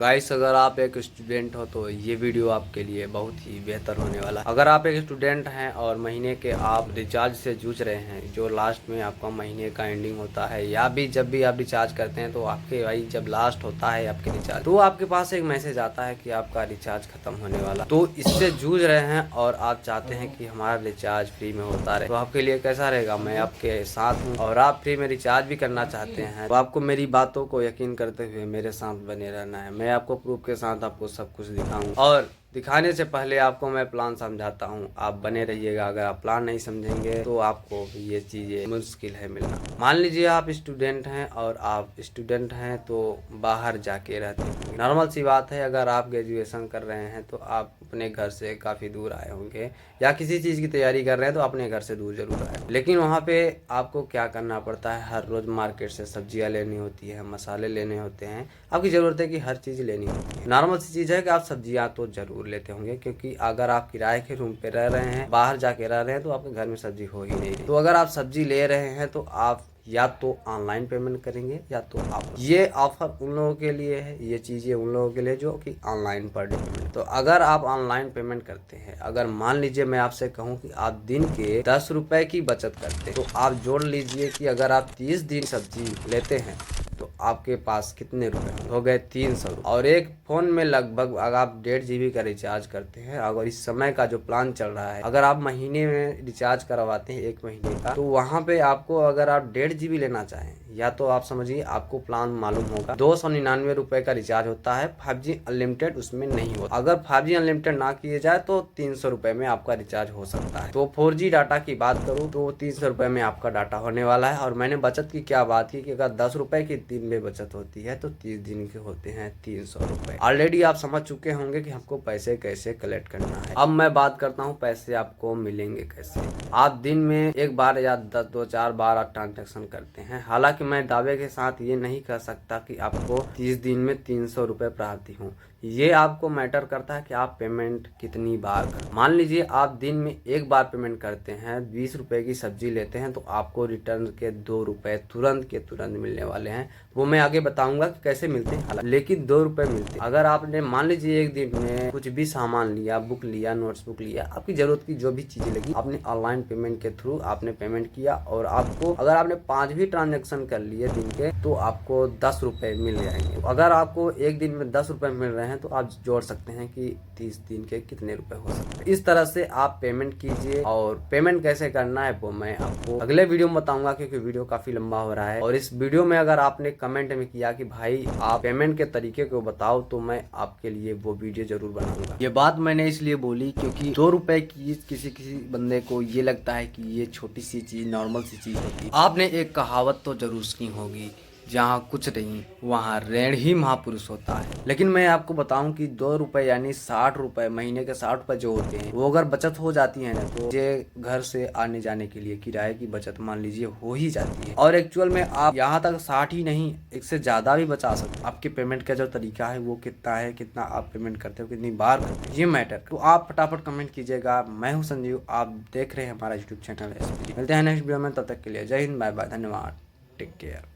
Guys, अगर आप एक स्टूडेंट हो तो ये वीडियो आपके लिए बहुत ही बेहतर होने वाला है। अगर आप एक स्टूडेंट हैं और महीने के आप रिचार्ज से जूझ रहे हैं, जो लास्ट में आपका महीने का एंडिंग होता है या भी जब भी आप रिचार्ज करते हैं तो आपके भाई जब लास्ट होता है आपके रिचार्ज, तो आपके पास एक मैसेज आता है कि आपका रिचार्ज खत्म होने वाला, तो इससे जूझ रहे हैं और आप चाहते हैं कि हमारा रिचार्ज फ्री में होता रहे, तो आपके लिए कैसा रहेगा? मैं आपके साथ हूँ और आप फ्री में रिचार्ज भी करना चाहते हैं तो आपको मेरी बातों को यकीन करते हुए मेरे साथ बने रहना है। मैं आपको प्रूफ के साथ आपको सब कुछ दिखाऊंगा और दिखाने से पहले आपको मैं प्लान समझाता हूँ, आप बने रहिएगा। अगर आप प्लान नहीं समझेंगे तो आपको ये चीज़ें मुश्किल है मिलना। मान लीजिए आप स्टूडेंट हैं और आप स्टूडेंट हैं तो बाहर जाके रहते हैं। नॉर्मल सी बात है, अगर आप ग्रेजुएशन कर रहे हैं तो आप अपने घर से काफ़ी दूर आए होंगे या किसी चीज़ की तैयारी कर रहे हैं तो अपने घर से दूर जरूर आए, लेकिन वहाँ पे आपको क्या करना पड़ता है? हर रोज़ मार्केट से सब्जियाँ लेनी होती है, मसाले लेने होते हैं, आपकी ज़रूरत है कि हर चीज़ लेनी होती है। नॉर्मल सी चीज़ है कि आप सब्जियाँ तो ज़रूर लेते होंगे, क्योंकि अगर आप किराए के रूम पे रह रहे हैं, बाहर जाके रह रहे हैं, तो आपके घर में सब्जी हो ही नहीं रही। तो अगर आप सब्जी ले रहे हैं तो आप या तो ऑनलाइन पेमेंट करेंगे या तो आप, ये ऑफर उन लोगों के लिए है, ये चीज़ें उन लोगों के लिए जो कि ऑनलाइन पर डे पेमेंट। तो अगर आप ऑनलाइन पेमेंट करते हैं, अगर मान लीजिए मैं आपसे कहूं कि आप दिन के 10 रुपए की बचत करते हैं, तो आप जोड़ लीजिए कि अगर आप 30 दिन सब्जी लेते हैं तो आपके पास कितने रुपए हो गए? 300। और एक फ़ोन में लगभग अगर आप 1.5 GB का रिचार्ज करते हैं, अगर इस समय का जो प्लान चल रहा है, अगर आप महीने में रिचार्ज करवाते हैं 1 महीने का, तो वहाँ पे आपको अगर आप 1.5 GB लेना चाहें, या तो आप समझिए आपको प्लान मालूम होगा 299 रुपए का रिचार्ज होता है, 5G अनलिमिटेड उसमें नहीं होता। अगर 5G अनलिमिटेड ना किए जाए तो 300 रुपए में आपका रिचार्ज हो सकता है। तो 4G डाटा की बात करूँ तो 300 रुपए में आपका डाटा होने वाला है। और मैंने बचत की क्या बात की कि अगर 10 रुपए की दिन में बचत होती है तो 30 दिन के होते हैं 300 रुपए। ऑलरेडी आप समझ चुके होंगे कि हमको पैसे कैसे कलेक्ट करना है। अब मैं बात करता हूँ पैसे आपको मिलेंगे कैसे। आप दिन में एक बार या 2-4 बार आप ट्रांजेक्शन करते हैं। हालांकि मैं दावे के साथ ये नहीं कह सकता कि आपको 30 दिन में 300 रुपए प्राप्ति हो। ये आपको मैटर करता है कि आप पेमेंट कितनी बार करें। मान लीजिए आप दिन में एक बार पेमेंट करते हैं, 20 रुपए की सब्जी लेते हैं, तो आपको रिटर्न के 2 रुपए तुरंत के तुरंत मिलने वाले हैं। वो मैं आगे बताऊंगा कि कैसे मिलते हैं, लेकिन 2 रुपए मिलते हैं। अगर आपने मान लीजिए एक दिन में कुछ भी सामान लिया, बुक लिया, नोट्स बुक लिया, आपकी जरूरत की जो भी चीजें लगी, आपने ऑनलाइन पेमेंट के थ्रू आपने पेमेंट किया और आपको अगर आपने 5 भी ट्रांजेक्शन कर लिए दिन के तो आपको 10 रुपए मिल जाएंगे। अगर आपको एक दिन में 10 रुपए मिल रहे हैं तो आप जोड़ सकते हैं कि 30 दिन के कितने रुपए हो सकते हैं। इस तरह से आप पेमेंट कीजिए और पेमेंट कैसे करना है वो मैं आपको अगले वीडियो में बताऊंगा, क्योंकि वीडियो काफी लंबा हो रहा है। और इस वीडियो में अगर आपने कमेंट में किया कि भाई आप पेमेंट के तरीके को बताओ, तो मैं आपके लिए वो वीडियो जरूर बनाऊंगा। ये बात मैंने इसलिए बोली क्योंकि 2 रुपए की किसी किसी बंदे को ये लगता है कि ये छोटी सी चीज, नॉर्मल सी चीज होती है। आपने एक कहावत तो जरूर सुनी होगी, जहाँ कुछ नहीं वहाँ ऋण ही महापुरुष होता है। लेकिन मैं आपको बताऊं कि 2 रुपए यानी 60 रुपए, महीने के 60 रुपए जो होते हैं, वो अगर बचत हो जाती है ना, तो ये घर से आने जाने के लिए किराए की बचत मान लीजिए हो ही जाती है। और एक्चुअल में आप यहाँ तक 60 ही नहीं, इससे ज्यादा भी बचा सकते हैं। आपके पेमेंट का जो तरीका है वो कितना है, कितना आप पेमेंट करते हो, कितनी बार करते हो, ये मैटर। तो आप फटाफट कमेंट कीजिएगा। मैं हूँ संजीव, आप देख रहे हैं हमारा यूट्यूब चैनल SPG। मिलते हैं नेक्स्ट वीडियो में, तब तक के लिए जय हिंद, बाय बाय, धन्यवाद, टेक केयर।